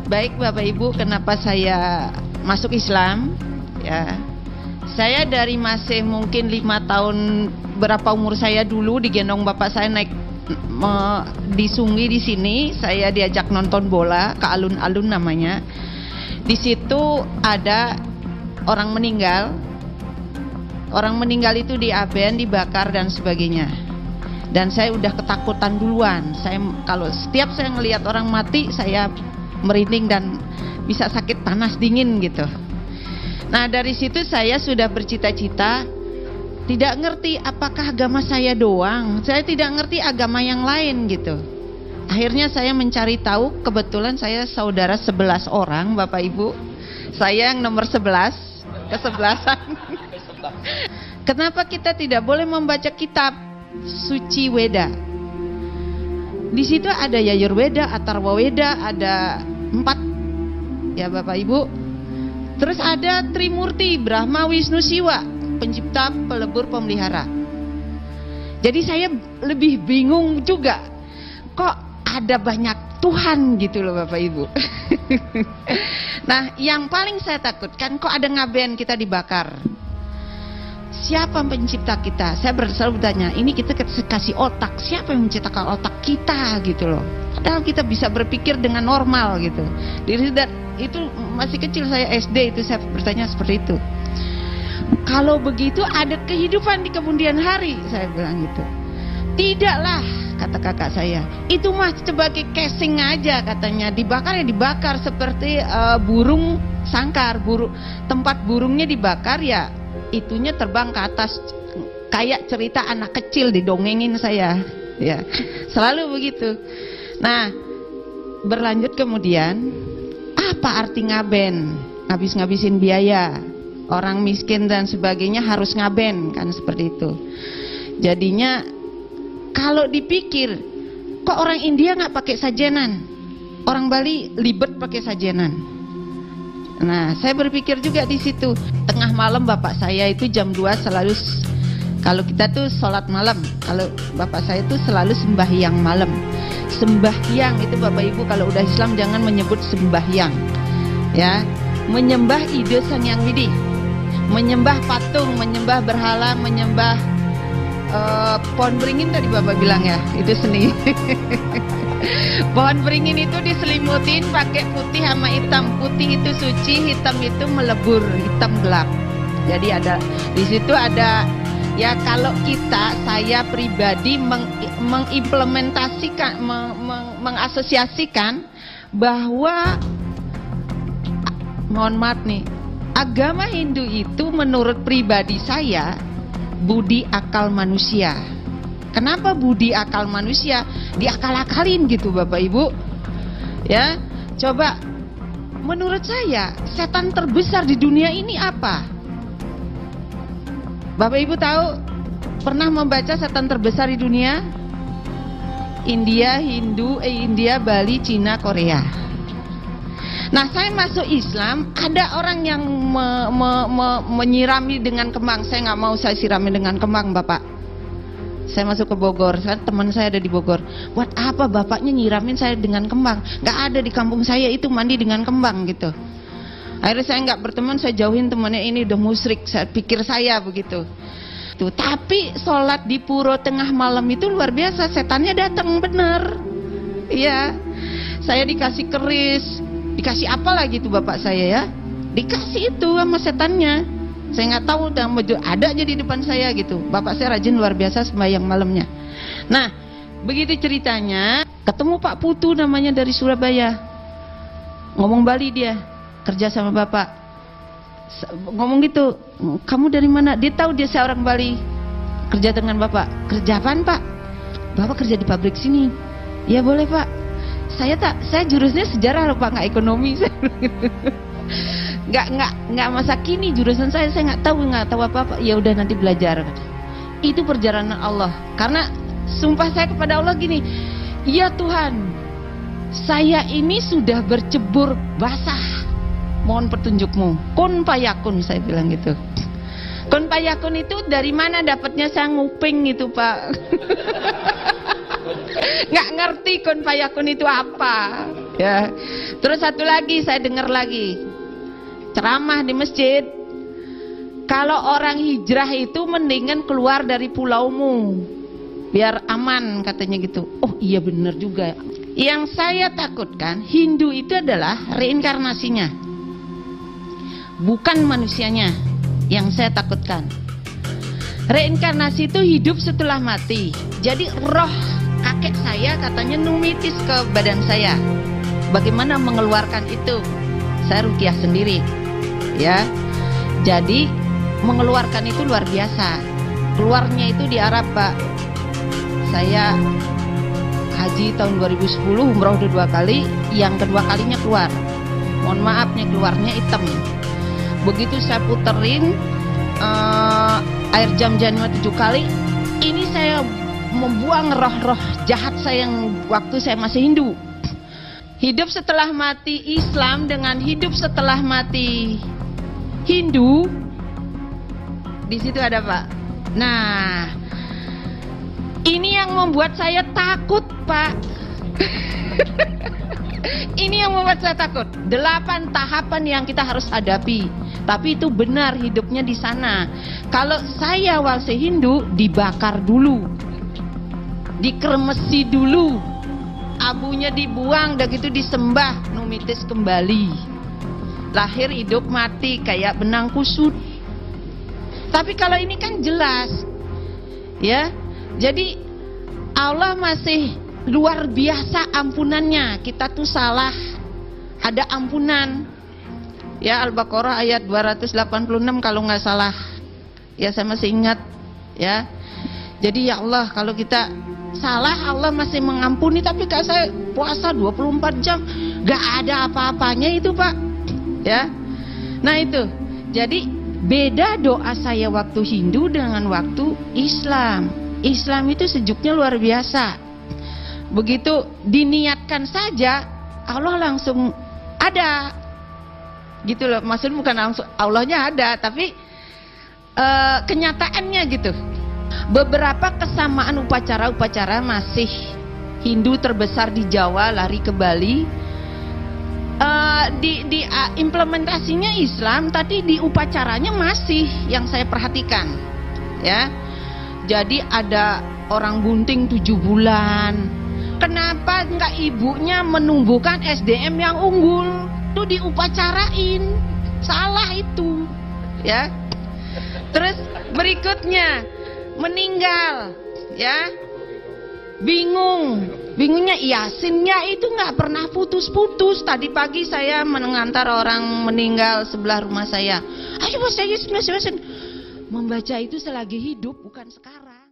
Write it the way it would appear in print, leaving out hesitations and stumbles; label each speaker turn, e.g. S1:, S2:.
S1: Baik Bapak Ibu, kenapa saya masuk Islam? Ya, saya dari masih mungkin 5 tahun, berapa umur saya dulu digendong bapak saya naik di sungai di sini. Saya diajak nonton bola ke alun-alun namanya. Di situ ada orang meninggal. Orang meninggal itu diaben, dibakar dan sebagainya. Dan saya udah ketakutan duluan. Kalau setiap saya ngelihat orang mati, saya merinding dan bisa sakit panas dingin gitu. Nah dari situ saya sudah bercita-cita, tidak ngerti apakah agama saya doang, saya tidak ngerti agama yang lain gitu. Akhirnya saya mencari tahu, kebetulan saya saudara 11 orang Bapak Ibu. Saya yang nomor 11, kesebelasan. Kenapa kita tidak boleh membaca kitab suci Weda? Di situ ada Yajurweda, Atharwa Weda, ada 4 ya Bapak Ibu. Terus ada Trimurti, Brahma, Wisnu, Siwa, pencipta, pelebur, pemelihara. Jadi saya lebih bingung juga, kok ada banyak Tuhan gitu loh Bapak Ibu. Nah yang paling saya takutkan, kok ada ngaben kita dibakar. Siapa pencipta kita? Saya selalu bertanya, ini kita kasih otak, siapa yang menciptakan otak kita gitu loh. Padahal kita bisa berpikir dengan normal gitu. Itu masih kecil, saya SD itu saya bertanya seperti itu. Kalau begitu ada kehidupan di kemudian hari, saya bilang gitu. Tidaklah, kata kakak saya, itu mah sebagai casing aja katanya. Dibakar ya dibakar seperti burung sangkar, tempat burungnya dibakar ya itunya terbang ke atas, kayak cerita anak kecil didongengin saya ya, selalu begitu. Nah berlanjut kemudian, apa arti ngaben? Ngabisin biaya, orang miskin dan sebagainya harus ngaben kan, seperti itu. Jadinya kalau dipikir, kok orang India nggak pakai sajenan, orang Bali libet pakai sajenan. Nah, saya berpikir juga di situ. Tengah malam bapak saya itu jam 2 selalu, kalau kita tuh sholat malam, kalau bapak saya itu selalu sembahyang malam. Sembahyang itu Bapak Ibu kalau udah Islam jangan menyebut sembahyang. Ya, menyembah ide Sang Yang Widi, menyembah patung, menyembah berhala, menyembah pohon beringin tadi Bapak bilang ya, itu seni. Pohon beringin itu diselimutin pakai putih sama hitam. Putih itu suci, hitam itu melebur, hitam gelap. Jadi ada di situ ada ya, kalau saya pribadi mengimplementasikan, mengasosiasikan bahwa, mohon maaf nih, agama Hindu itu menurut pribadi saya budi akal manusia. Kenapa budi akal manusia? Diakal-akalin gitu Bapak Ibu. Ya, coba menurut saya setan terbesar di dunia ini apa? Bapak Ibu tahu, pernah membaca setan terbesar di dunia? India, India, Bali, Cina, Korea. Nah saya masuk Islam, ada orang yang menyirami dengan kembang. Saya nggak mau saya sirami dengan kembang Bapak. Saya masuk ke Bogor, teman saya ada di Bogor. Buat apa bapaknya nyiramin saya dengan kembang? Nggak ada di kampung saya itu mandi dengan kembang gitu. Akhirnya saya nggak berteman, saya jauhin temannya, ini udah musyrik, saya pikir saya begitu. Tuh, tapi sholat di puro tengah malam itu luar biasa, setannya datang bener. Iya, saya dikasih keris, dikasih apa lagi tuh bapak saya ya? Dikasih itu sama setannya. Saya nggak tahu, ada aja di depan saya gitu. Bapak saya rajin luar biasa sembahyang malamnya. Nah, begitu ceritanya, ketemu Pak Putu namanya dari Surabaya. Ngomong Bali dia, kerja sama Bapak. Ngomong gitu, kamu dari mana? Dia tahu dia seorang Bali, kerja dengan Bapak. Kerja apaan Pak? Bapak kerja di pabrik sini. Ya boleh Pak. Saya jurusnya sejarah loh Pak, nggak ekonomi. nggak masa kini jurusan saya nggak tahu apa-apa. Ya udah nanti belajar. Itu perjalanan Allah. Karena sumpah saya kepada Allah gini, ya Tuhan, saya ini sudah bercebur basah, mohon petunjukmu. Kun payakun, saya bilang gitu. Kun payakun itu dari mana dapatnya? Saya nguping itu Pak. Nggak ngerti kun payakun itu apa. Ya. Terus satu lagi saya dengar lagi ceramah di masjid. Kalau orang hijrah itu mendingan keluar dari pulaumu, biar aman katanya gitu. Oh iya benar juga. Yang saya takutkan Hindu itu adalah reinkarnasinya, bukan manusianya. Yang saya takutkan reinkarnasi itu hidup setelah mati. Jadi roh kakek saya katanya numitis ke badan saya. Bagaimana mengeluarkan itu? Saya ruqyah sendiri, ya. Jadi mengeluarkan itu luar biasa. Keluarnya itu di Arab, Pak. Saya haji tahun 2010, umroh udah 2 kali. Yang kedua kalinya keluar. Mohon maafnya keluarnya hitam. Begitu saya puterin air jam-jamnya 7 kali, ini saya membuang roh-roh jahat saya yang waktu saya masih Hindu. Hidup setelah mati Islam dengan hidup setelah mati Hindu, di situ ada, Pak. Nah, ini yang membuat saya takut, Pak. Ini yang membuat saya takut. 8 tahapan yang kita harus hadapi. Tapi itu benar hidupnya di sana. Kalau saya masih Hindu, dibakar dulu, dikremesi dulu, abunya dibuang, udah gitu disembah, numitis kembali. Lahir hidup mati kayak benang kusut. Tapi kalau ini kan jelas, ya. Jadi Allah masih luar biasa ampunannya. Kita tuh salah, ada ampunan. Ya, Al-Baqarah ayat 286 kalau nggak salah. Ya, saya masih ingat, ya. Jadi ya Allah, kalau kita salah Allah masih mengampuni. Tapi kalau saya puasa 24 jam nggak ada apa-apanya itu, Pak. Ya. Nah itu. Jadi beda doa saya waktu Hindu dengan waktu Islam. Islam itu sejuknya luar biasa. Begitu diniatkan saja Allah langsung ada. Gitu loh, maksudnya bukan langsung Allahnya ada, tapi kenyataannya gitu. Beberapa kesamaan upacara-upacara masih Hindu terbesar di Jawa lari ke Bali. Di implementasinya Islam, tadi di upacaranya masih yang saya perhatikan, ya. Jadi ada orang bunting 7 bulan. Kenapa enggak ibunya menumbuhkan SDM yang unggul? Itu diupacarain. Salah itu, ya. Terus berikutnya meninggal, ya. Bingungnya Yasinnya itu nggak pernah putus-putus. Tadi pagi saya mengantar orang meninggal sebelah rumah saya. Ayo Mas Yasin, membaca itu selagi hidup, bukan sekarang.